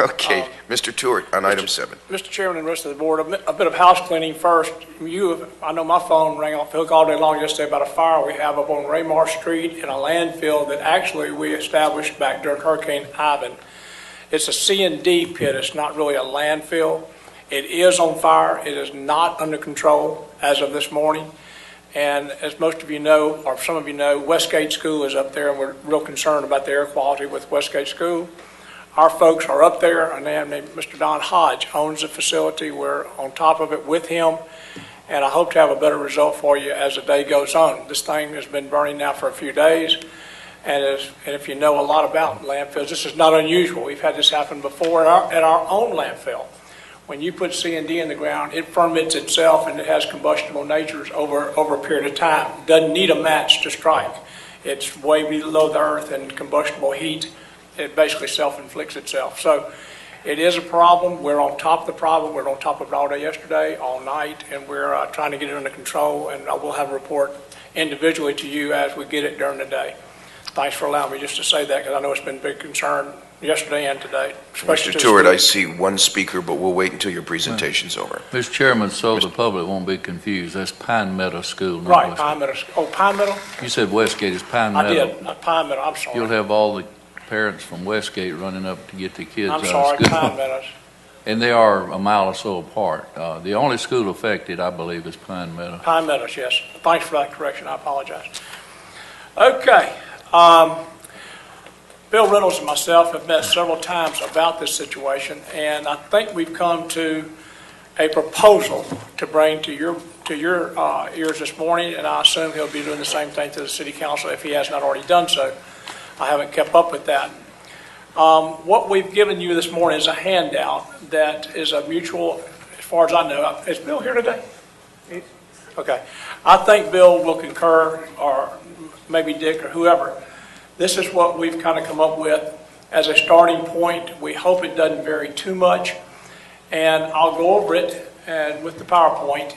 Okay, Mr. Stewart on item 7. Mr. Chairman and rest of the board, a bit of house cleaning first. I know my phone rang off the hook all day long yesterday about a fire we have up on Raymar Street in a landfill that actually we established back during Hurricane Ivan. It's a C&D pit. It's not really a landfill. It is on fire. It is not under control as of this morning. And as most of you know, or some of you know, Westgate School is up there, and we're real concerned about the air quality with Westgate School. Our folks are up there. A man named Mr. Don Hodge owns the facility. We're on top of it with him, and I hope to have a better result for you as the day goes on. This thing has been burning now for a few days, and if you know a lot about landfills, this is not unusual. We've had this happen before at our own landfill. When you put C&D in the ground, it ferments itself, and it has combustible natures over a period of time. It doesn't need a match to strike. It's way below the earth, and combustible heat, it basically self-inflicts itself. So it is a problem. We're on top of the problem. We're on top of it all day yesterday, all night, and we're trying to get it under control, and I will have a report individually to you as we get it during the day. Thanks for allowing me just to say that, because I know it's been a big concern yesterday and today. Mr. Stewart, I see one speaker, but we'll wait until your presentation's over. Mr. Chairman, so the public won't be confused, that's Pine Meadow School. Right, Pine Meadow. Oh, Pine Meadow? You said Westgate is Pine Meadow. I did, Pine Meadow, I'm sorry. You'll have all the parents from Westgate running up to get the kids out of school. I'm sorry, Pine Meadows. And they are a mile or so apart. The only school affected, I believe, is Pine Meadow. Pine Meadows, yes. Thanks for that correction. I apologize. Okay. Bill Reynolds and myself have met several times about this situation, and I think we've come to a proposal to bring to your ears this morning, and I assume he'll be doing the same thing to the City Council if he has not already done so. I haven't kept up with that. What we've given you this morning is a handout that is a mutual, as far as I know. Is Bill here today? Okay. I think Bill will concur, or maybe Dick or whoever. This is what we've kind of come up with as a starting point. We hope it doesn't vary too much. And I'll go over it and with the PowerPoint.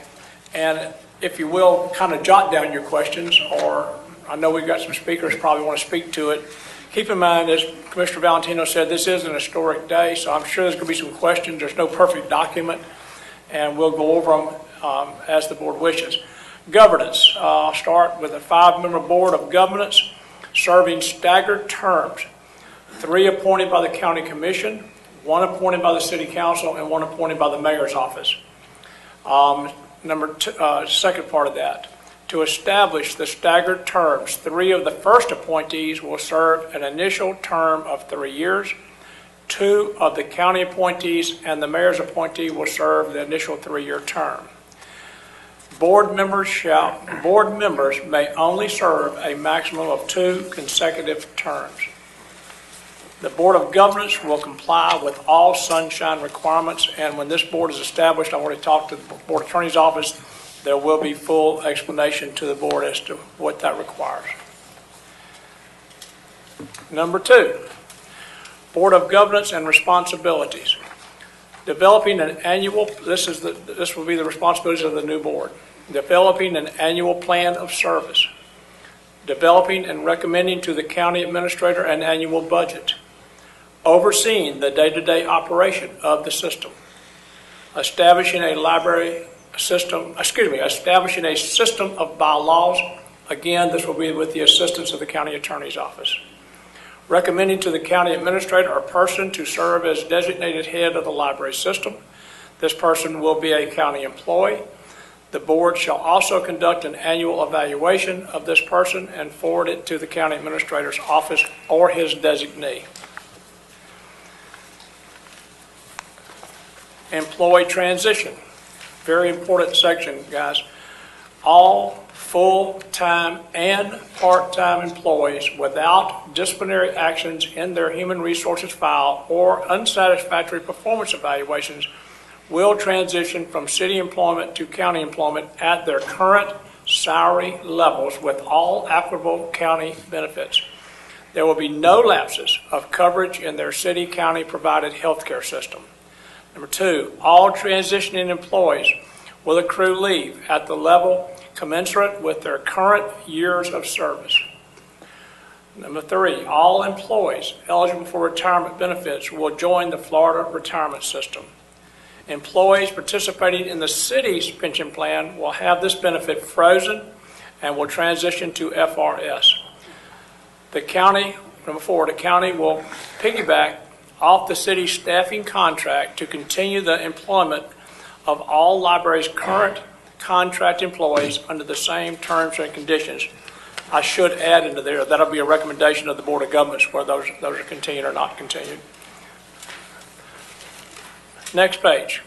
And if you will, kind of jot down your questions, or I know we've got some speakers probably want to speak to it. Keep in mind, as Commissioner Valentino said, this is an historic day, so I'm sure there's going to be some questions. There's no perfect document, and we'll go over them as the board wishes. Governance. I'll start with a 5-member Board of Governance serving staggered terms, 3 appointed by the County Commission, 1 appointed by the City Council, and 1 appointed by the Mayor's Office. Second part of that. To establish the staggered terms, 3 of the first appointees will serve an initial term of 3 years. 2 of the county appointees and the mayor's appointee will serve the initial 3-year term. Board members may only serve a maximum of 2 consecutive terms. The Board of Governance will comply with all sunshine requirements, and when this board is established, I've already talked to the Board Attorney's Office. There will be full explanation to the board as to what that requires. Number 2, Board of Governance and Responsibilities. Developing an annual, this will be the responsibilities of the new board. Developing an annual plan of service. Developing and recommending to the county administrator an annual budget. Overseeing the day-to-day operation of the system. Establishing a establishing a system of bylaws. Again, this will be with the assistance of the county attorney's office. Recommending to the county administrator a person to serve as designated head of the library system. This person will be a county employee. The board shall also conduct an annual evaluation of this person and forward it to the county administrator's office or his designee. Employee transition. Very important section, guys. All full-time and part-time employees without disciplinary actions in their human resources file or unsatisfactory performance evaluations will transition from city employment to county employment at their current salary levels with all applicable county benefits. There will be no lapses of coverage in their city, county provided health care system. Number 2, all transitioning employees will accrue leave at the level commensurate with their current years of service. Number 3, all employees eligible for retirement benefits will join the Florida retirement system. Employees participating in the city's pension plan will have this benefit frozen and will transition to FRS. The county, number 4, the county will piggyback off the city's staffing contract to continue the employment of all libraries' current contract employees under the same terms and conditions. I should add into there, that'll be a recommendation of the Board of Governance where those are continued or not continued. Next page.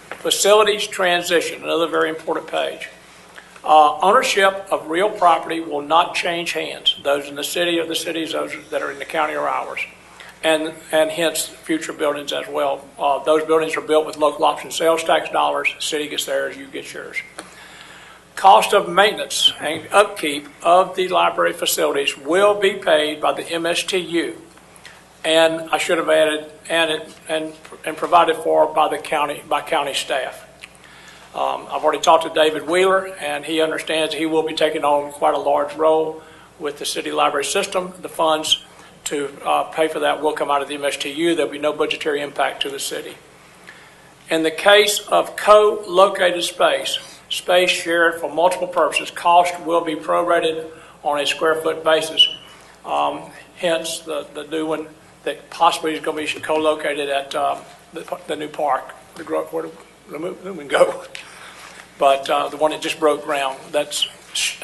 Facilities transition, another very important page. Ownership of real property will not change hands. Those in the city are the cities, those that are in the county are ours. And hence future buildings as well. Those buildings are built with local option sales tax dollars. The city gets theirs, you get yours. Cost of maintenance and upkeep of the library facilities will be paid by the MSTU, and I should have added and provided for by the county staff. I've already talked to David Wheeler, and he understands he will be taking on quite a large role with the city library system. The funds to pay for that will come out of the MSTU. There'll be no budgetary impact to the city. In the case of co-located space shared for multiple purposes, cost will be prorated on a square foot basis. Hence the new one that possibly is going to be co-located at the new park, where the movement go. But the one that just broke ground, that's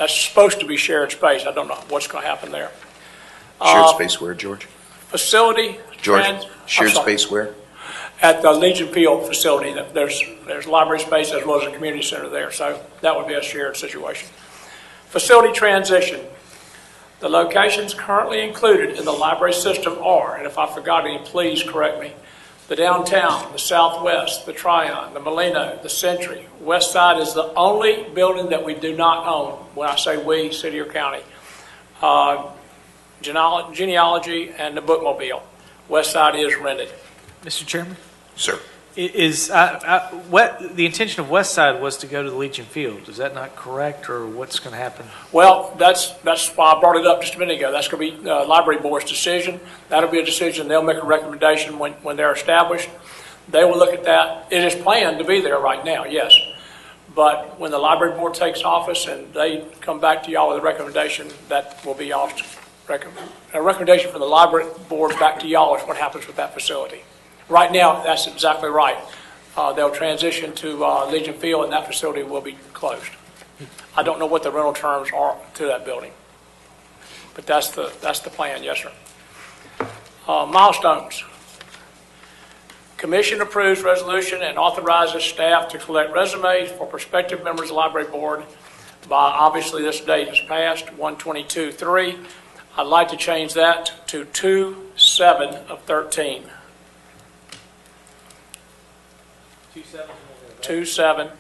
supposed to be shared space. I don't know what's going to happen there. Shared space where, George? Facility. George, shared space where? At the Legion Field facility. There's library space as well as a community center there, so that would be a shared situation. Facility transition. The locations currently included in the library system are, and if I forgot any, please correct me, the downtown, the Southwest, the Tryon, the Molino, the Century. West Side is the only building that we do not own. When I say we, city or county. Genealogy and the Bookmobile. West Side is rented. Mr. Chairman? Sir. The intention of West Side was to go to the Legion Field. Is that not correct, or what's going to happen? Well, that's why I brought it up just a minute ago. That's going to be the library board's decision. That'll be a decision. They'll make a recommendation when they're established. They will look at that. It is planned to be there right now, yes. But when the library board takes office and they come back to y'all with a recommendation, that will be y'all's a recommendation from the library board back to y'all is what happens with that facility. Right now, that's exactly right. They'll transition to Legion Field, and that facility will be closed. I don't know what the rental terms are to that building, but that's the plan. Yes, sir. Milestones. Commission approves resolution and authorizes staff to collect resumes for prospective members of the library board by, obviously this date has passed, 1/22/3. I'd like to change that to 2/7/13. 2/7,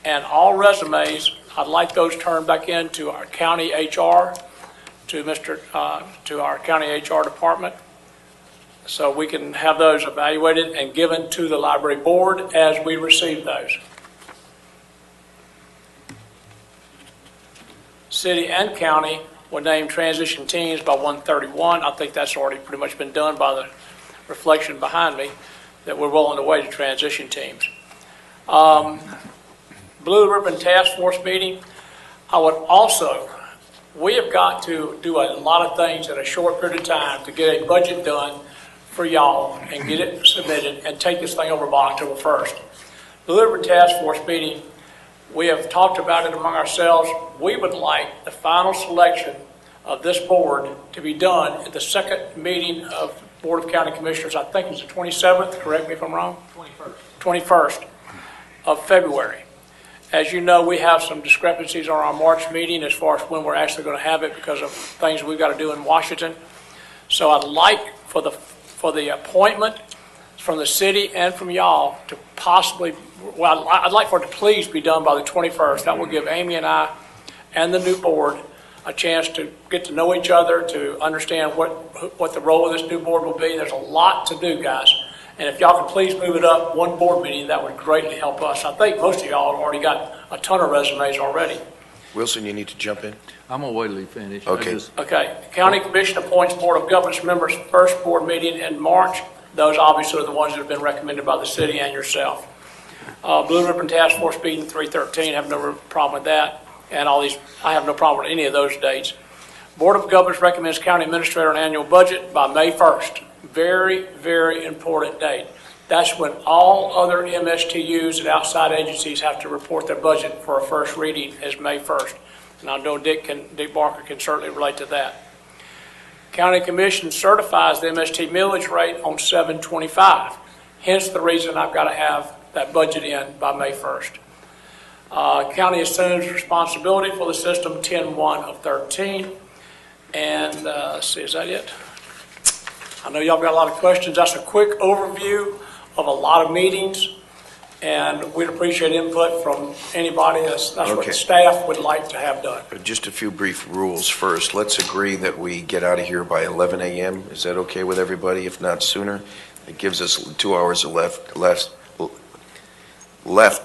and all resumes, I'd like those turned back in to our county HR, to our county HR department, so we can have those evaluated and given to the library board as we receive those. City and county will name transition teams by 1/31. I think that's already pretty much been done by the reflection behind me, that we're well on the way to transition teams. Blue Ribbon Task Force meeting. We have got to do a lot of things in a short period of time to get a budget done for y'all and get it submitted and take this thing over by October 1st. Blue Ribbon Task Force meeting, we have talked about it among ourselves. We would like the final selection of this board to be done at the second meeting of Board of County Commissioners. I think it's the 27th, correct me if I'm wrong? 21st of February. As you know, we have some discrepancies on our March meeting as far as when we're actually going to have it because of things we've got to do in Washington. So I'd like for the appointment from the city and from y'all to possibly, I'd like for it to please be done by the 21st. That will give Amy and I and the new board a chance to get to know each other, to understand what the role of this new board will be. There's a lot to do, guys. And if y'all could please move it up one board meeting, that would greatly help us. I think most of y'all have already got a ton of resumes already. Wilson, you need to jump in? I'm gonna wait till he finishes. Okay. Okay, County Commission appoints Board of Governance members first board meeting in March. Those obviously are the ones that have been recommended by the city and yourself. Blue Ribbon Task Force meeting 3/13, have no problem with that. And all these, I have no problem with any of those dates. Board of Governors recommends County Administrator an annual budget by May 1st. Very, very important date. That's when all other MSTUs and outside agencies have to report their budget for a first reading is May 1st. And I know Dick Barker can certainly relate to that. County Commission certifies the MST millage rate on 7/25. Hence the reason I've got to have that budget in by May 1st. County assumes responsibility for the system 10/1/13. And let's see, is that it? I know y'all got a lot of questions. That's a quick overview of a lot of meetings, and we'd appreciate input from anybody. That's what Okay. the staff would like to have done. Just a few brief rules first. Let's agree that we get out of here by 11 a.m. Is that okay with everybody, if not sooner? It gives us 2 hours left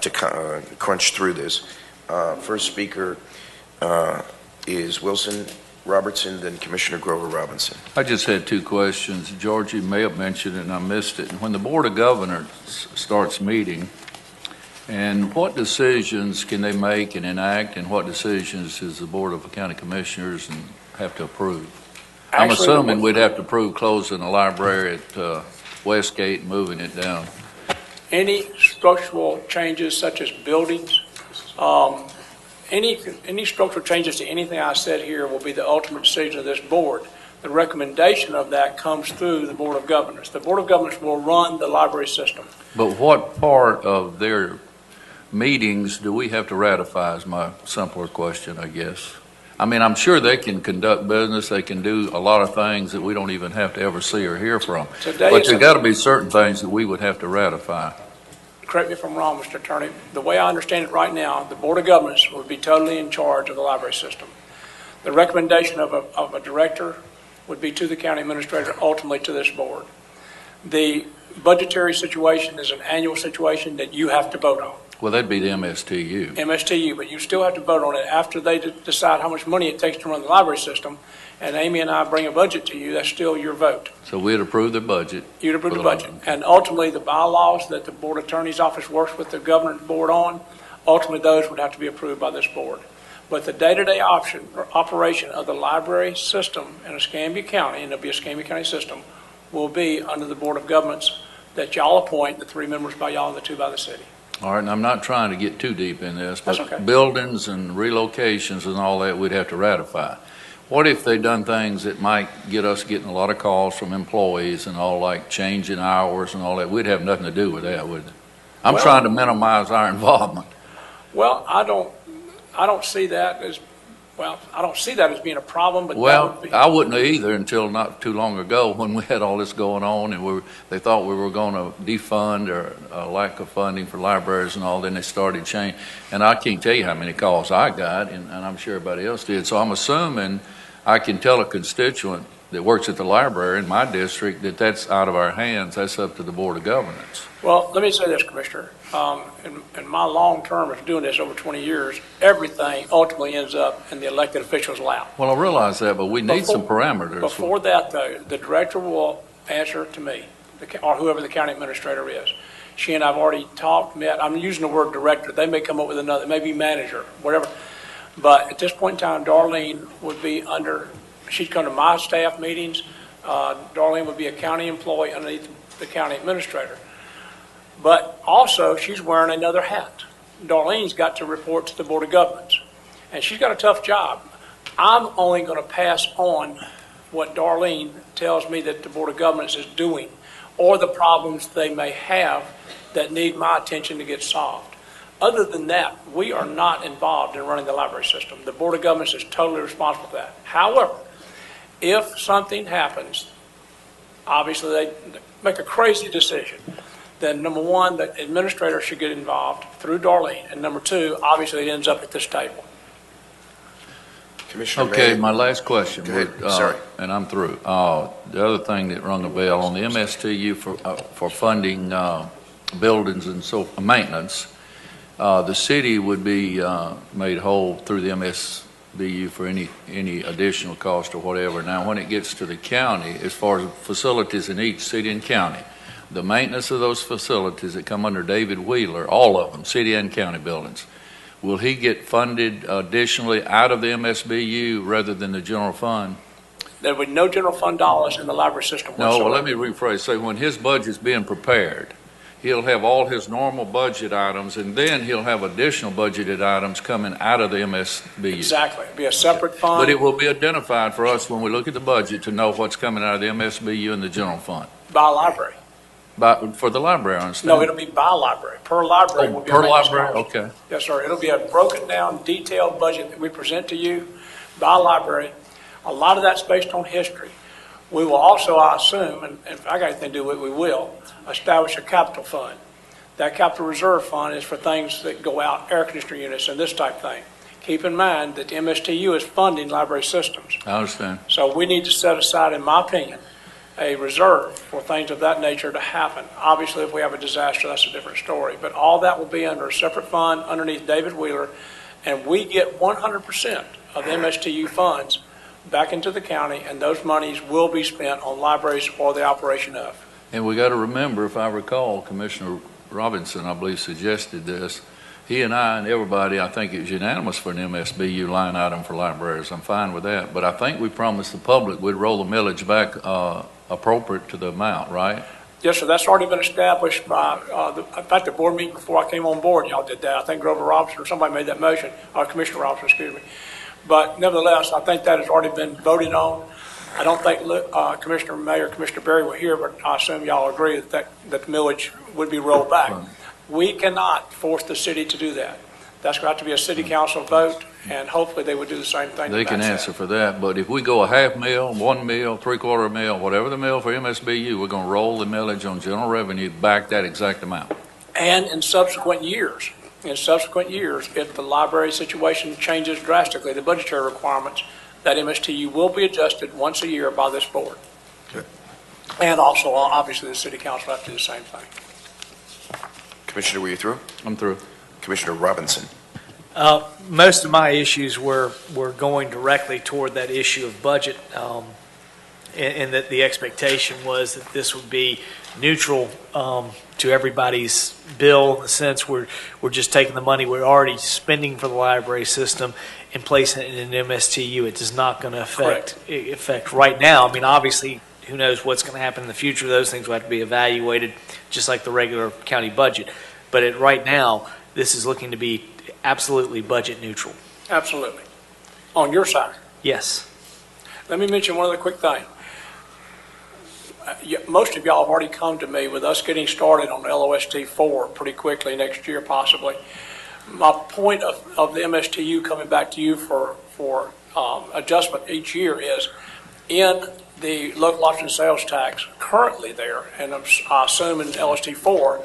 to crunch through this. First speaker is Wilson Robertson, then Commissioner Grover Robinson. I just had two questions. George, you may have mentioned it and I missed it. When the Board of Governors starts meeting, and what decisions can they make and enact, and what decisions does the Board of County Commissioners have to approve? I'm Actually, assuming we'd have to approve closing the library at Westgate and moving it down. Any structural changes such as buildings, any structural changes to anything I said here will be the ultimate decision of this board. The recommendation of that comes through the Board of Governors. The Board of Governors will run the library system. But what part of their meetings do we have to ratify is my simpler question, I guess. I mean, I'm sure they can conduct business, they can do a lot of things that we don't even have to ever see or hear from. Today But is there got to be certain things that we would have to ratify. Correct me if I'm wrong, Mr. Attorney. The way I understand it right now, the Board of Governors would be totally in charge of the library system. The recommendation of a director would be to the county administrator, ultimately to this board. The budgetary situation is an annual situation that you have to vote on. Well, that'd be the MSTU. MSTU, but you still have to vote on it after they decide how much money it takes to run the library system. And Amy and I bring a budget to you, that's still your vote. So we'd approve the budget. You'd approve for the budget. And ultimately, the bylaws that the Board Attorney's Office works with the Governor's Board on, ultimately those would have to be approved by this board. But the day-to-day operation of the library system in Escambia County, and it'll be a Escambia County system, will be under the Board of Governance that y'all appoint, the 3 members by y'all and the 2 by the city. All right, and I'm not trying to get too deep in this, but That's okay. buildings and relocations and all that, we'd have to ratify. What if they done things that might get us getting a lot of calls from employees and all, like changing hours and all that? We'd have nothing to do with that, would it? I'm Well- trying to minimize our involvement. Well, I don't see that as, I don't see that as being a problem, but that Well, would be. I wouldn't either until not too long ago when we had all this going on and they thought we were going to defund or a lack of funding for libraries and all. Then they started changing. And I can't tell you how many calls I got, and I'm sure everybody else did. So I'm assuming I can tell a constituent that works at the library in my district that that's out of our hands. That's up to the Board of Governance. Well, let me say this, Commissioner. In my long term of doing this over 20 years, everything ultimately ends up in the elected officials' lap. Well, I realize that, but we need Before- some parameters. Before that, though, the director will answer to me, or whoever the county administrator is. She and I have already talked, met. I'm using the word director. They may come up with another, maybe manager, whatever. But at this point in time, Darlene would be she'd come to my staff meetings. Darlene would be a county employee underneath the county administrator. But also, she's wearing another hat. Darlene's got to report to the Board of Governance. And she's got a tough job. I'm only going to pass on what Darlene tells me that the Board of Governance is doing, or the problems they may have that need my attention to get solved. Other than that, we are not involved in running the library system. The Board of Governance is totally responsible for that. However, if something happens, obviously they make a crazy decision, then number one, the administrator should get involved through Darlene, and number two, obviously it ends up at this table. Commissioner Okay, May. my last question. Go ahead. Sorry. And I'm through. The other thing that rung a bell on the MSTU for funding buildings and maintenance, The city would be made whole through the MSBU for any additional cost or whatever. Now, when it gets to the county, as far as facilities in each city and county, the maintenance of those facilities that come under David Wheeler, all of them, city and county buildings, will he get funded additionally out of the MSBU rather than the general fund? There would be no general fund dollars in the library system No, whatsoever. well, let me rephrase. Say, when his budget's being prepared, he'll have all his normal budget items, and then he'll have additional budgeted items coming out of the MSBU. Exactly. It'd be a separate fund. But it will be identified for us when we look at the budget to know what's coming out of the MSBU and the general fund. By library. For the library, I understand. No, it'll be by library. Per library will be a Per maintenance library, cost. okay. Yes, sir. It'll be a broken down, detailed budget that we present to you by library. A lot of that's based on history. We will also, I assume, and if I got anything to do with it, we will, establish a capital fund. That capital reserve fund is for things that go out, air conditioner units and this type of thing. Keep in mind that the MSTU is funding library systems. I understand. So we need to set aside, in my opinion, a reserve for things of that nature to happen. Obviously, if we have a disaster, that's a different story. But all that will be under a separate fund underneath David Wheeler, and we get 100% of the MSTU funds back into the county, and those monies will be spent on libraries or the operation of. And we got to remember, if I recall, Commissioner Robinson, I believe, suggested this. He and I and everybody, I think it was unanimous for an MSBU line item for libraries. I'm fine with that. But I think we promised the public we'd roll the millage back appropriate to the amount, right? Yes, sir. That's already been established by, in fact, the board meeting before I came on board, y'all did that. I think Grover Robinson or somebody made that motion, or Commissioner Robinson, excuse me. But nevertheless, I think that has already been voted on. I don't think Commissioner May or Commissioner Berry were here, but I assume y'all agree that the millage would be rolled back. Right. We cannot force the city to do that. That's got to be a city council vote, and hopefully they would do the same thing. They can answer for that. But if we go a half mil, 1 mil, 3/4 mil, whatever the mil for MSBU, we're going to roll the millage on general revenue back that exact amount. And in subsequent years, if the library situation changes drastically, the budgetary requirements, that MSTU will be adjusted once a year by this board. Good. And also, obviously, the city council have to do the same thing. Commissioner, were you through? I'm through. Commissioner Robinson. Most of my issues were going directly toward that issue of budget, and that the expectation was that this would be neutral to everybody's bill, in the sense we're just taking the money we're already spending for the library system and placing it in an MSTU. It is not going to affect right now. I mean, obviously, who knows what's going to happen in the future. Those things will have to be evaluated just like the regular county budget. But right now, this is looking to be absolutely budget neutral. Absolutely. On your side. Yes. Let me mention one other quick thing. Most of y'all have already come to me with us getting started on LOST 4 pretty quickly next year, possibly. My point of the MSTU coming back to you for adjustment each year is in the local option sales tax currently there, and I assume in LST 4,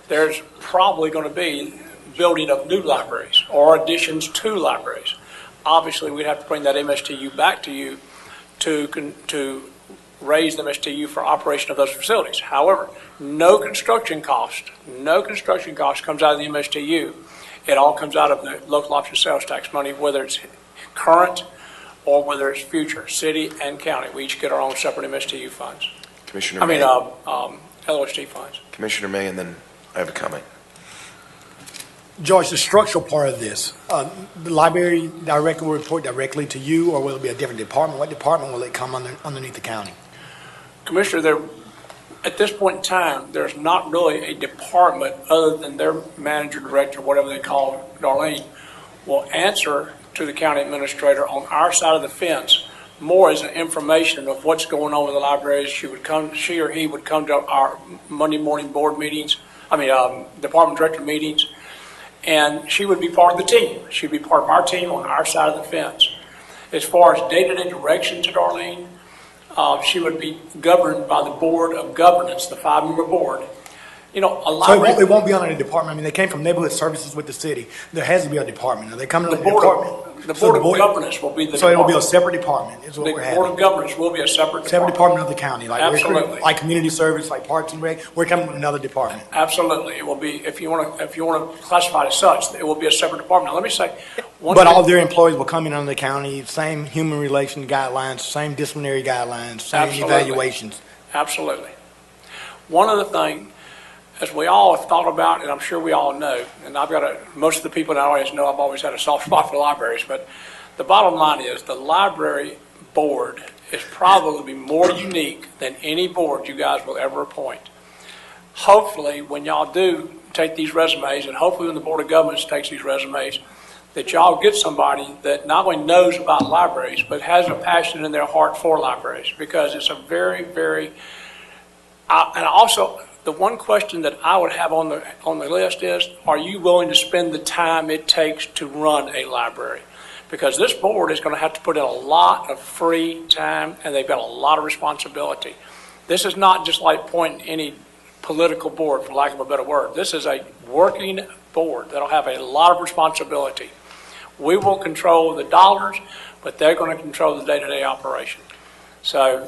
there's probably going to be building of new libraries or additions to libraries. Obviously, we'd have to bring that MSTU back to you to raise the MSTU for operation of those facilities. However, no construction cost comes out of the MSTU. It all comes out of the local option sales tax money, whether it's current or whether it's future, city and county. We each get our own separate MSTU funds. Commissioner May. LOST funds. Commissioner May, and then I have a comment. George, the structural part of this, the library director will report directly to you, or will it be a different department? What department will it come underneath the county? Commissioner, at this point in time, there's not really a department other than their manager, director, whatever they call Darlene, will answer to the county administrator on our side of the fence more as an information of what's going on with the libraries. She or he would come to our Monday morning board meetings, department director meetings, and she would be part of the team. She'd be part of our team on our side of the fence. As far as day-to-day direction to Darlene, she would be governed by the Board of Governance, the 5-member board. You know, a So library. it won't be under the department. I mean, they came from neighborhood services with the city. There has to be a department. Are they coming The under the Board department? the So Board of Governance will be the So it will be a department. separate department is what The we're Board having. of Governance will be a separate Separate department. department of the county, like Absolutely. like community service, like Parks and Rec. We're coming with another department. Absolutely. It will be, if you want to classify it as such, it will be a separate department. Now, let me say, one But thing- all their employees will come in under the county, same human relation guidelines, same disciplinary guidelines, same Absolutely. evaluations. Absolutely. One other thing, as we all have thought about, and I'm sure we all know, and most of the people in our audience know I've always had a soft spot for libraries, but the bottom line is the library board is probably more unique than any board you guys will ever appoint. Hopefully, when y'all do take these resumes, and hopefully when the Board of Governance takes these resumes, that y'all get somebody that not only knows about libraries, but has a passion in their heart for libraries, because it's a very, very, and also, the one question that I would have on the list is, are you willing to spend the time it takes to run a library? Because this board is going to have to put in a lot of free time, and they've got a lot of responsibility. This is not just like appointing any political board, for lack of a better word. This is a working board that'll have a lot of responsibility. We will control the dollars, but they're going to control the day-to-day operation. So,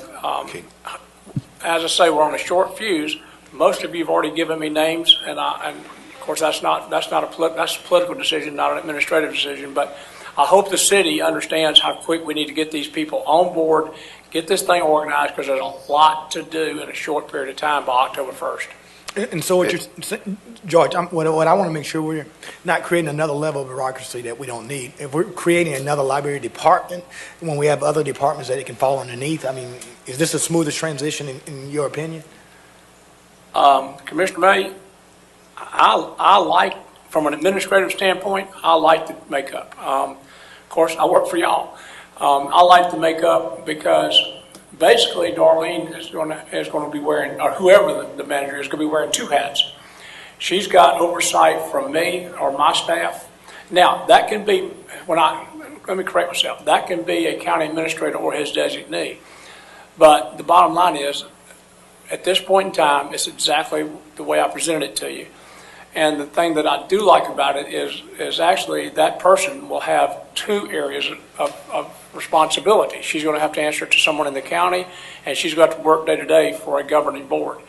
as I say, we're on a short fuse. Most of you have already given me names, and of course that's a political decision, not an administrative decision. But I hope the city understands how quick we need to get these people on board, get this thing organized, because there's a lot to do in a short period of time by October 1st. And so what you're saying, George, what I want to make sure we're not creating another level of bureaucracy that we don't need. If we're creating another library department, when we have other departments that it can fall underneath, I mean, is this a smoothest transition in your opinion? Commissioner May, I like, from an administrative standpoint, I like the makeup. Of course, I work for y'all. I like the makeup because basically Darlene is going to be wearing, or whoever the manager is going to be wearing two hats. She's got oversight from me or my staff. Now, that can be, let me correct myself, that can be a county administrator or his designee. But the bottom line is, at this point in time, it's exactly the way I presented it to you. And the thing that I do like about it is actually that person will have two areas of responsibility. She's going to have to answer to someone in the county, and she's got to work day to day for a governing board.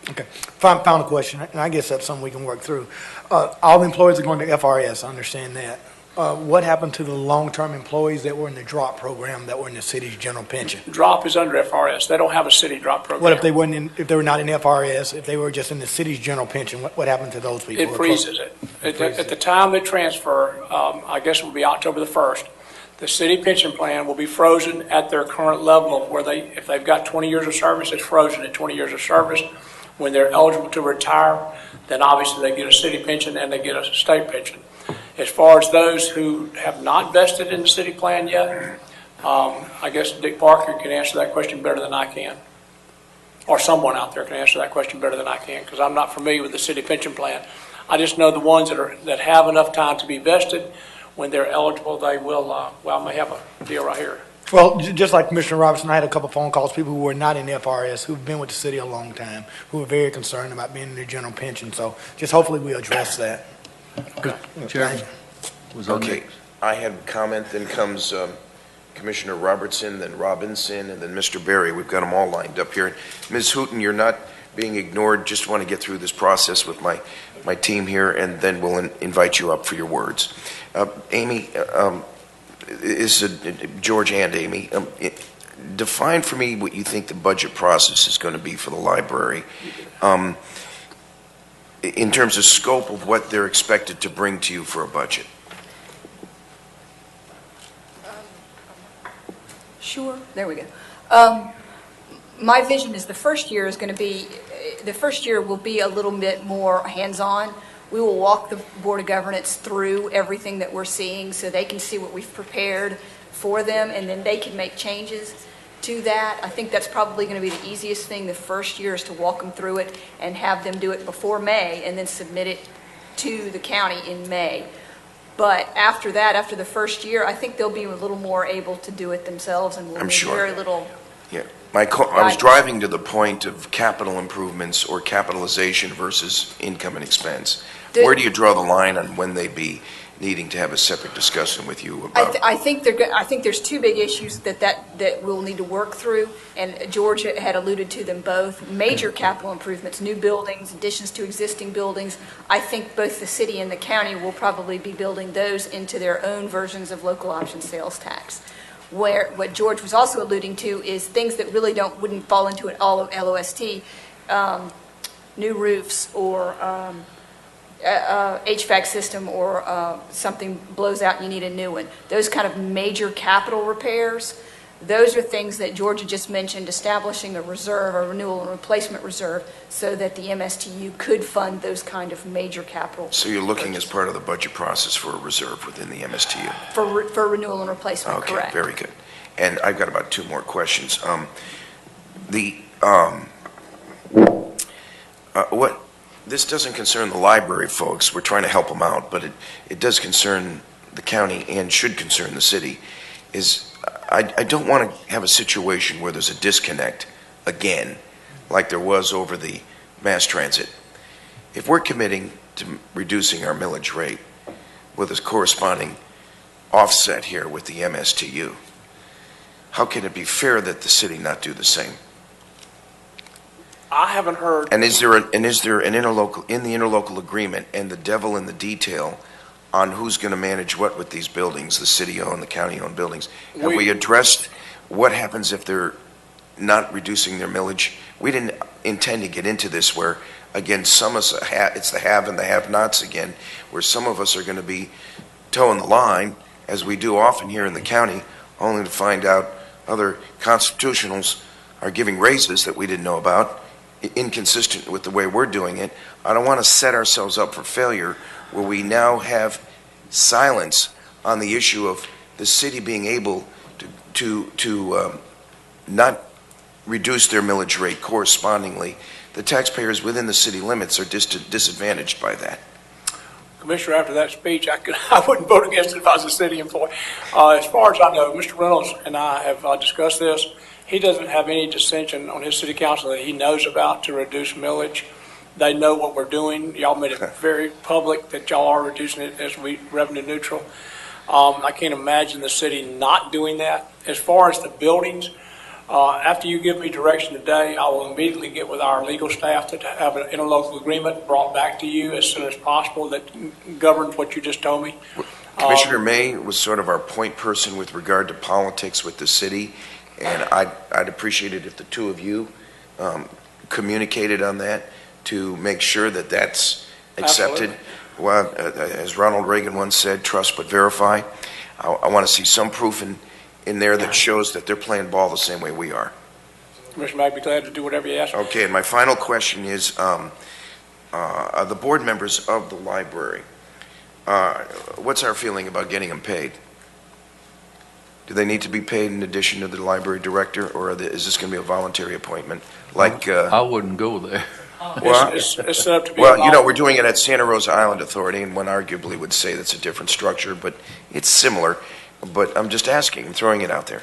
Okay. Final question, and I guess that's something we can work through. All the employees are going to FRS, I understand that. What happened to the long-term employees that were in the DROP program that were in the city's general pension? DROP is under FRS. They don't have a city DROP program. What if they were not in FRS, if they were just in the city's general pension, what happened to those people? It freezes it. At the time they transfer, I guess it will be October the 1st, the city pension plan will be frozen at their current level, where if they've got 20 years of service, it's frozen at 20 years of service. When they're eligible to retire, then obviously they get a city pension and they get a state pension. As far as those who have not vested in the city plan yet, I guess Dick Parker can answer that question better than I can. Or someone out there can answer that question better than I can, because I'm not familiar with the city pension plan. I just know the ones that have enough time to be vested, when they're eligible, they will, I may have a deal right here. Well, just like Commissioner Robertson, I had a couple phone calls, people who were not in FRS, who've been with the city a long time, who are very concerned about being in their general pension. So just hopefully we address that. Okay. Chairman, was on Okay, next. I had a comment, then comes Commissioner Robertson, then Robinson, and then Mr. Berry. We've got them all lined up here. Ms. Hooton, you're not being ignored. Just want to get through this process with my team here, and then we'll invite you up for your words. Amy, George and Amy, define for me what you think the budget process is going to be for the library. In terms of scope of what they're expected to bring to you for a budget. Sure, there we go. My vision is the first year will be a little bit more hands-on. We will walk the Board of Governance through everything that we're seeing so they can see what we've prepared for them, and then they can make changes to that. I think that's probably going to be the easiest thing the first year, is to walk them through it and have them do it before May and then submit it to the county in May. But after that, after the first year, I think they'll be a little more able to do it themselves, and we'll need very little I was driving to the point of capital improvements or capitalization versus income and expense. Where do you draw the line on when they be needing to have a separate discussion with you about? I think there's two big issues that we'll need to work through, and George had alluded to them both. Major capital improvements, new buildings, additions to existing buildings. I think both the city and the county will probably be building those into their own versions of local option sales tax. Where what George was also alluding to is things that really wouldn't fall into an all of LOST, new roofs or HVAC system, or something blows out and you need a new one. Those kind of major capital repairs, those are things that Georgia just mentioned, establishing a reserve, a renewal and replacement reserve, so that the MSTU could fund those kind of major capital. So you're looking as part of the budget process for a reserve within the MSTU? For renewal and replacement, okay, correct. Very good. And I've got about two more questions. This doesn't concern the library folks. We're trying to help them out, but it does concern the county and should concern the city. I don't want to have a situation where there's a disconnect again, like there was over the mass transit. If we're committing to reducing our millage rate with a corresponding offset here with the MSTU, how can it be fair that the city not do the same? I haven't heard. And is there an interlocal in the interlocal agreement and the devil in the detail on who's going to manage what with these buildings, the city-owned, the county-owned buildings? Have we addressed what happens if they're not reducing their millage? We didn't intend to get into this where, again, it's the have and the have-nots again, where some of us are going to be toeing the line, as we do often here in the county, only to find out other constitutionals are giving raises that we didn't know about, inconsistent with the way we're doing it. I don't want to set ourselves up for failure where we now have silence on the issue of the city being able to not reduce their millage rate correspondingly. The taxpayers within the city limits are disadvantaged by that. Commissioner, after that speech, I wouldn't vote against it if I was a city employee. As far as I know, Mr. Reynolds and I have discussed this. He doesn't have any dissension on his city council that he knows about to reduce millage. They know what we're doing. Y'all made it very public that y'all are reducing it as revenue neutral. I can't imagine the city not doing that. As far as the buildings, after you give me direction today, I will immediately get with our legal staff to have an interlocal agreement brought back to you as soon as possible that governs what you just told me. Commissioner May was sort of our point person with regard to politics with the city, and I'd appreciate it if the two of you communicated on that to make sure that that's accepted. Absolutely. Well, as Ronald Reagan once said, trust but verify. I want to see some proof in there that shows that they're playing ball the same way we are. Commissioner, I'd be glad to do whatever you ask. Okay, and my final question is, the board members of the library, what's our feeling about getting them paid? Do they need to be paid in addition to the library director, or is this going to be a voluntary appointment? Like I wouldn't go there. Well, It's set up to be well, you know, we're doing it at Santa Rosa Island Authority, and one arguably would say that's a different structure, but it's similar. But I'm just asking, I'm throwing it out there.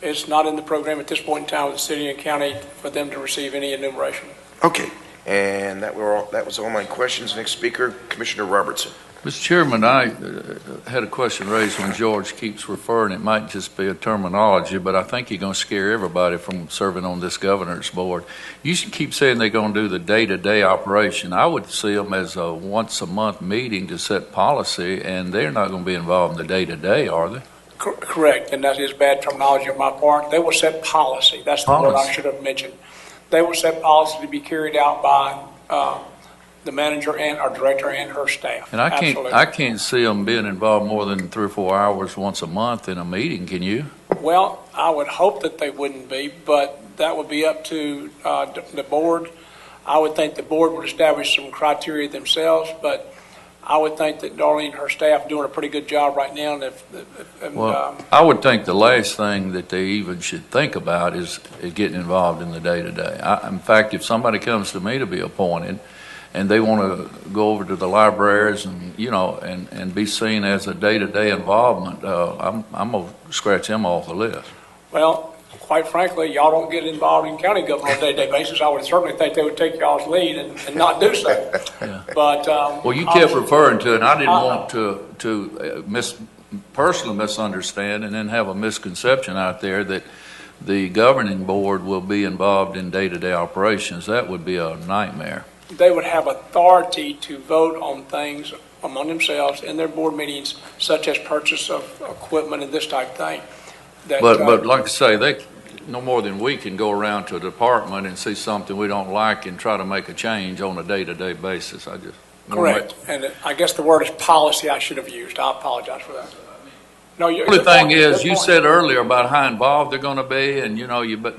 It's not in the program at this point in time with the city and county for them to receive any enumeration. Okay, and that was all my questions. Next speaker, Commissioner Robertson. Mr. Chairman, I had a question raised when George keeps referring. It might just be a terminology, but I think you're going to scare everybody from serving on this governor's board. You should keep saying they're going to do the day-to-day operation. I would see them as a once-a-month meeting to set policy, and they're not going to be involved in the day-to-day, are they? Correct, and that is bad terminology on my part. They will set policy. That's the word I should have mentioned. They will set policy to be carried out by the manager and our director and her staff. And I can't see them being involved more than 3 or 4 hours once a month in a meeting, can you? Well, I would hope that they wouldn't be, but that would be up to the board. I would think the board would establish some criteria themselves, but I would think that Darlene and her staff are doing a pretty good job right now. I would think the last thing that they even should think about is getting involved in the day-to-day. In fact, if somebody comes to me to be appointed, and they want to go over to the libraries and, you know, and be seen as a day-to-day involvement, I'm going to scratch them off the list. Well, quite frankly, y'all don't get involved in county government on a day-to-day basis. I would certainly think they would take y'all's lead and not do so. Yeah. But, Well, you kept referring to it, and I didn't want to personally misunderstand and then have a misconception out there that the governing board will be involved in day-to-day operations. That would be a nightmare. they would have authority to vote on things among themselves in their board meetings, such as purchase of equipment and this type of thing. But like I say, they, no more than we can go around to a department and see something we don't like and try to make a change on a day-to-day basis. Correct. And I guess the word is policy I should have used. I apologize for that. No, The only thing is, you said earlier about how involved they're going to be, and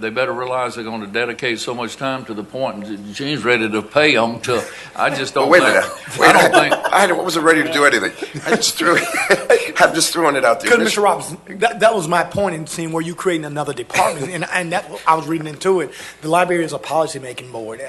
they better realize they're going to dedicate so much time to the point. And Gene's ready to pay them to. I just don't. Wait a minute. I wasn't ready to do anything. I'm just throwing it out there. Because Mr. Robinson, that was my point in seeing where you creating another department, and that I was reading into it. The library is a policy-making board.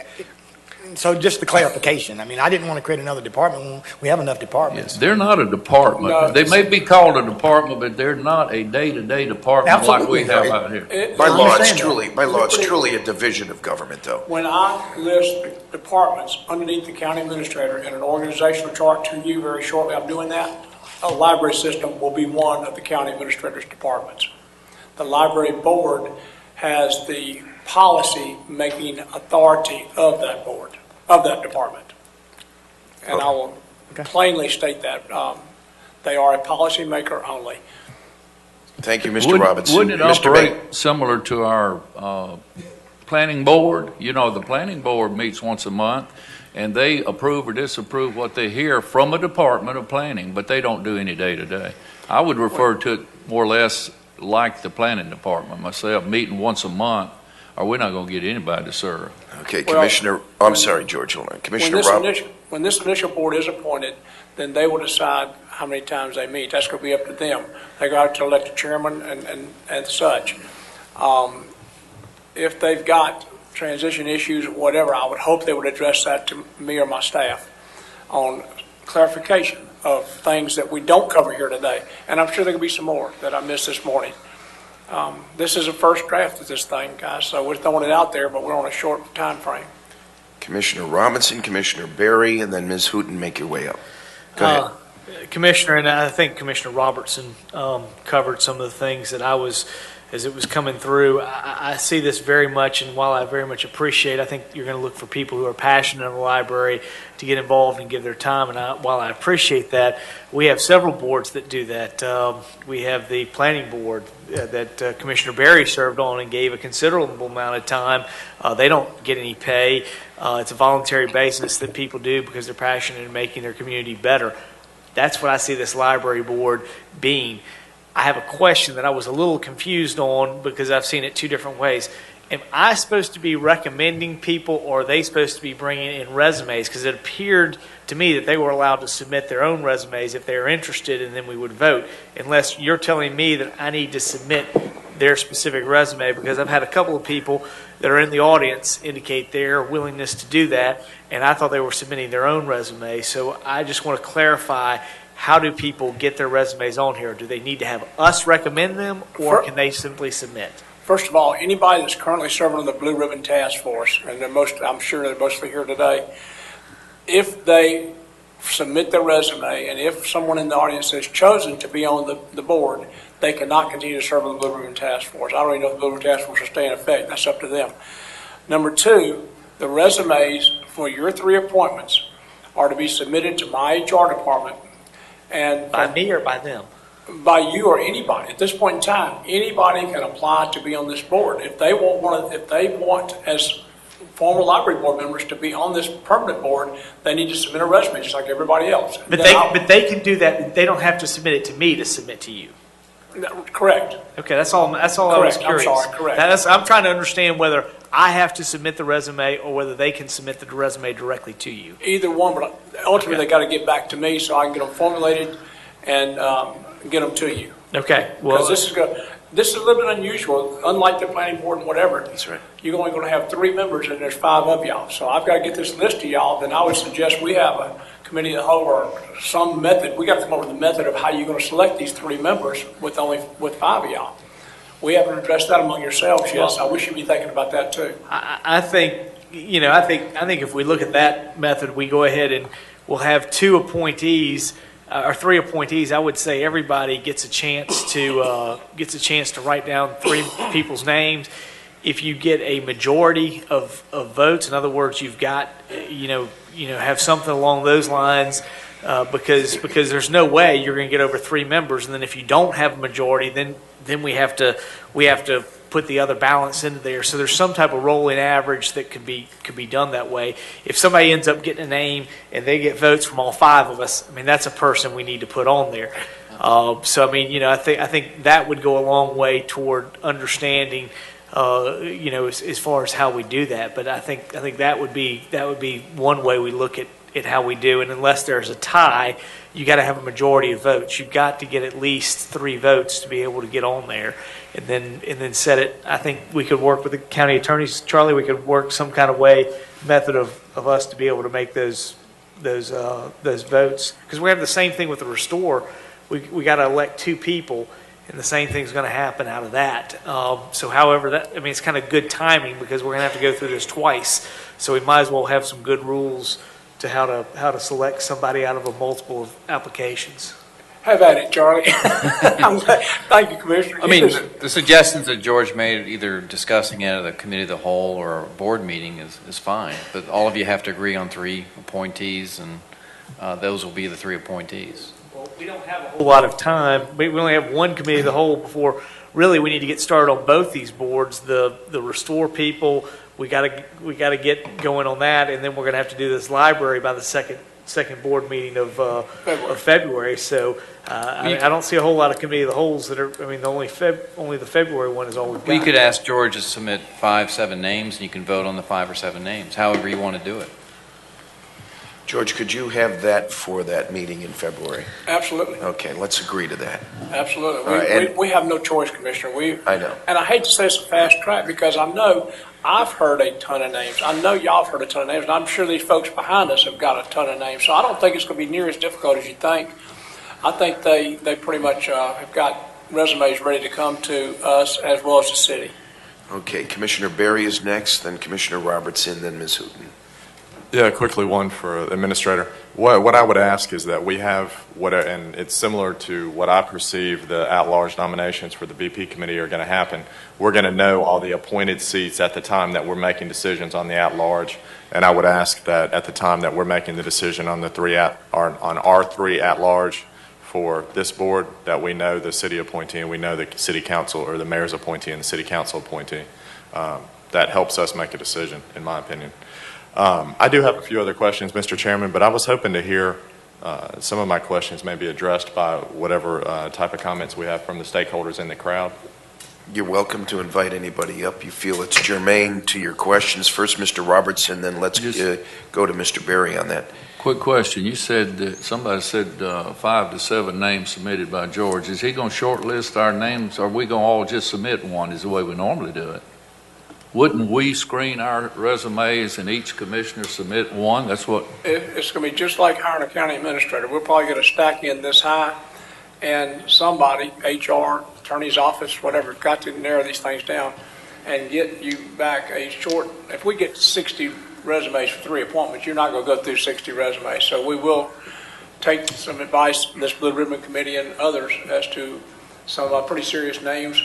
So just the clarification. I mean, I didn't want to create another department when we have enough departments. Yes, they're not a department. No, they may be called a department, but they're not a day-to-day department Absolutely. like we have out here. By law, it's truly a division of government, though. When I list departments underneath the county administrator in an organizational chart to you very shortly, I'm doing that. A library system will be one of the county administrator's departments. The library board has the policy-making authority of that board, of that department. And I will plainly state that. They are a policymaker only. Thank you, Mr. Robinson. Wouldn't it Mr. operate Bay? similar to our planning board? You know, the planning board meets once a month, and they approve or disapprove what they hear from a department of planning, but they don't do any day-to-day. I would refer to it more or less like the planning department myself, meeting once a month, or we're not going to get anybody to serve. Okay, Commissioner, I'm sorry, George, hold on. Commissioner Robinson. When this initial board is appointed, then they will decide how many times they meet. That's going to be up to them. They got to elect a chairman and such. If they've got transition issues or whatever, I would hope they would address that to me or my staff on clarification of things that we don't cover here today. And I'm sure there could be some more that I missed this morning. This is a first draft of this thing, guys, so we're throwing it out there, but we're on a short time frame. Commissioner Robinson, Commissioner Berry, and then Ms. Hooten, make your way up. Go ahead. Commissioner, and I think Commissioner Robertson covered some of the things that I was, as it was coming through. I see this very much, and while I very much appreciate, I think you're going to look for people who are passionate in the library to get involved and give their time. And while I appreciate that, we have several boards that do that. We have the planning board that Commissioner Berry served on and gave a considerable amount of time. They don't get any pay. It's a voluntary basis that people do because they're passionate in making their community better. That's what I see this library board being. I have a question that I was a little confused on because I've seen it two different ways. Am I supposed to be recommending people, or are they supposed to be bringing in resumes? Because it appeared to me that they were allowed to submit their own resumes if they were interested, and then we would vote, unless you're telling me that I need to submit their specific resume, because I've had a couple of people that are in the audience indicate their willingness to do that, and I thought they were submitting their own resume. So I just want to clarify, how do people get their resumes on here? Do they need to have us recommend them, or can they simply submit? First of all, anybody that's currently serving on the Blue Ribbon Task Force, and I'm sure they're mostly here today, if they submit their resume, and if someone in the audience has chosen to be on the board, they cannot continue to serve on the Blue Ribbon Task Force. I don't even know if the Blue Ribbon Task Force will stay in effect. That's up to them. Number two, the resumes for your 3 appointments are to be submitted to my HR department. And By me or by them? By you or anybody. At this point in time, anybody can apply to be on this board. If they want as former library board members to be on this permanent board, they need to submit a resume just like everybody else. But they can do that. They don't have to submit it to me to submit to you. Correct. Okay, that's all. That's all. Correct. I was curious. I'm sorry. Correct. I'm trying to understand whether I have to submit the resume or whether they can submit the resume directly to you. Either one, but ultimately they got to get back to me so I can get them formulated and get them to you. Okay. Well, Because this is a little bit unusual. Unlike the planning board and whatever. That's right. You're only going to have 3 members and there's 5 of y'all. So I've got to get this list to y'all. Then I would suggest we have a committee of the whole or some method. We got to come up with a method of how you're going to select these 3 members with 5 of y'all. we haven't addressed that among yourselves yet, so I wish you'd be thinking about that too. I think, I think if we look at that method, we go ahead and we'll have 2 appointees or 3 appointees. I would say everybody gets a chance to write down 3 people's names. If you get a majority of votes, in other words, you've got, have something along those lines, because there's no way you're going to get over 3 members, and then if you don't have a majority, then we have to put the other balance into there. So there's some type of rolling average that could be done that way. If somebody ends up getting a name and they get votes from all 5 of us, I mean, that's a person we need to put on there. So I mean, I think that would go a long way toward understanding, as far as how we do that. But I think that would be one way we look at how we do. And unless there's a tie, you got to have a majority of votes. You've got to get at least 3 votes to be able to get on there, and then set it. I think we could work with the county attorneys, Charlie. We could work some kind of method of us to be able to make those votes, because we have the same thing with the restore. We got to elect 2 people. And the same thing's going to happen out of that. So however, it's kind of good timing, because we're going to have to go through this twice. So we might as well have some good rules to how to select somebody out of a multiple of applications. Have at it, Charlie. Thank you, Commissioner. I mean, the suggestions that George made, either discussing it at a committee of the whole or a board meeting, is fine. But all of you have to agree on 3 appointees, and those will be the 3 appointees. Well, we don't have a whole lot of time. We only have one committee of the whole before really we need to get started on both these boards. The restore people, we got to get going on that, and then we're going to have to do this library by the second board meeting of February. So I don't see a whole lot of committee of the wholes that are. I mean, only the February one is all we've got. We could ask George to submit 5, 7 names, and you can vote on the 5 or 7 names, however you want to do it. George, could you have that for that meeting in February? Absolutely. Okay, let's agree to that. Absolutely. We have no choice, Commissioner. I know. And I hate to say it's a fast track, because I know I've heard a ton of names. I know y'all have heard a ton of names, and I'm sure these folks behind us have got a ton of names. So I don't think it's going to be near as difficult as you think. I think they pretty much have got resumes ready to come to us as well as the city. Okay, Commissioner Berry is next, then Commissioner Robertson, then Ms. Hooten. Yeah, quickly, one for the administrator. What I would ask is that we have and it's similar to what I perceive the at-large nominations for the VP committee are going to happen. We're going to know all the appointed seats at the time that we're making decisions on the at-large, and I would ask that at the time that we're making the decision on our 3 at-large for this board, that we know the city appointee and we know the city council, or the mayor's appointee and the city council appointee. That helps us make a decision, in my opinion. I do have a few other questions, Mr. Chairman, but I was hoping to hear some of my questions may be addressed by whatever type of comments we have from the stakeholders in the crowd. You're welcome to invite anybody up you feel it's germane to your questions. First, Mr. Robertson, then let's go to Mr. Berry on that. Quick question. You said that somebody said 5 to 7 names submitted by George. Is he going to shortlist our names, or are we going to all just submit one is the way we normally do it? Wouldn't we screen our resumes and each commissioner submit one? That's what. It's going to be just like hiring a county administrator. We're probably going to stack in this high, and somebody, HR, attorney's office, whatever, got to narrow these things down and get you back a short. If we get 60 resumes for 3 appointments, you're not going to go through 60 resumes. So we will take some advice from this Blue Ribbon Committee and others as to some of our pretty serious names.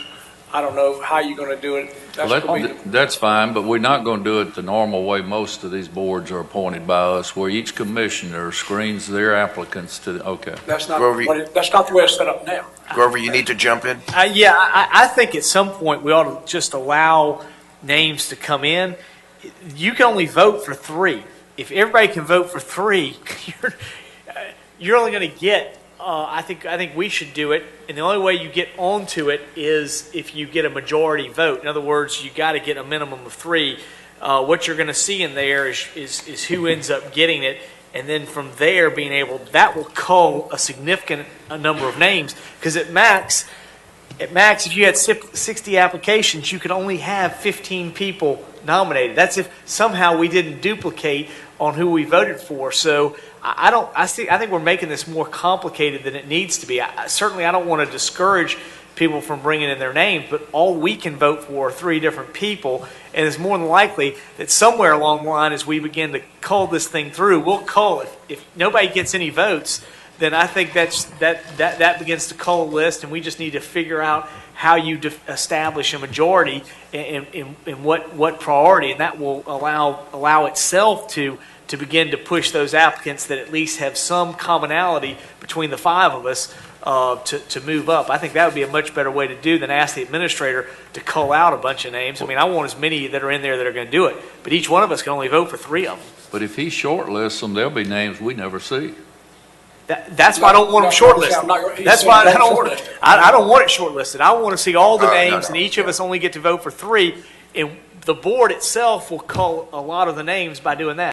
I don't know how you're going to do it. That's fine, but we're not going to do it the normal way most of these boards are appointed by us, where each commissioner screens their applicants to. Okay. That's not the way it's set up now. Grover, you need to jump in. I think at some point we ought to just allow names to come in. You can only vote for 3. If everybody can vote for 3, you're only going to get. I think we should do it, and the only way you get onto it is if you get a majority vote. In other words, you got to get a minimum of 3. What you're going to see in there is who ends up getting it, and then from there that will cull a significant number of names, because at max, if you had 60 applications, you could only have 15 people nominated. That's if somehow we didn't duplicate on who we voted for. So I think we're making this more complicated than it needs to be. Certainly I don't want to discourage people from bringing in their names, but all we can vote for are 3 different people, and it's more than likely that somewhere along the line, as we begin to cull this thing through, we'll cull it. If nobody gets any votes, then I think that begins to cull a list, and we just need to figure out how you establish a majority in what priority, and that will allow itself to begin to push those applicants that at least have some commonality between the 5 of us to move up. I think that would be a much better way to do than ask the administrator to cull out a bunch of names. I mean, I want as many that are in there that are going to do it, but each one of us can only vote for 3 of them. But if he shortlists them, there'll be names we never see. That's why I don't want them shortlisted. That's why I don't want it. I don't want it shortlisted. I want to see all the names, and each of us only get to vote for 3. And the board itself will cull a lot of the names by doing that.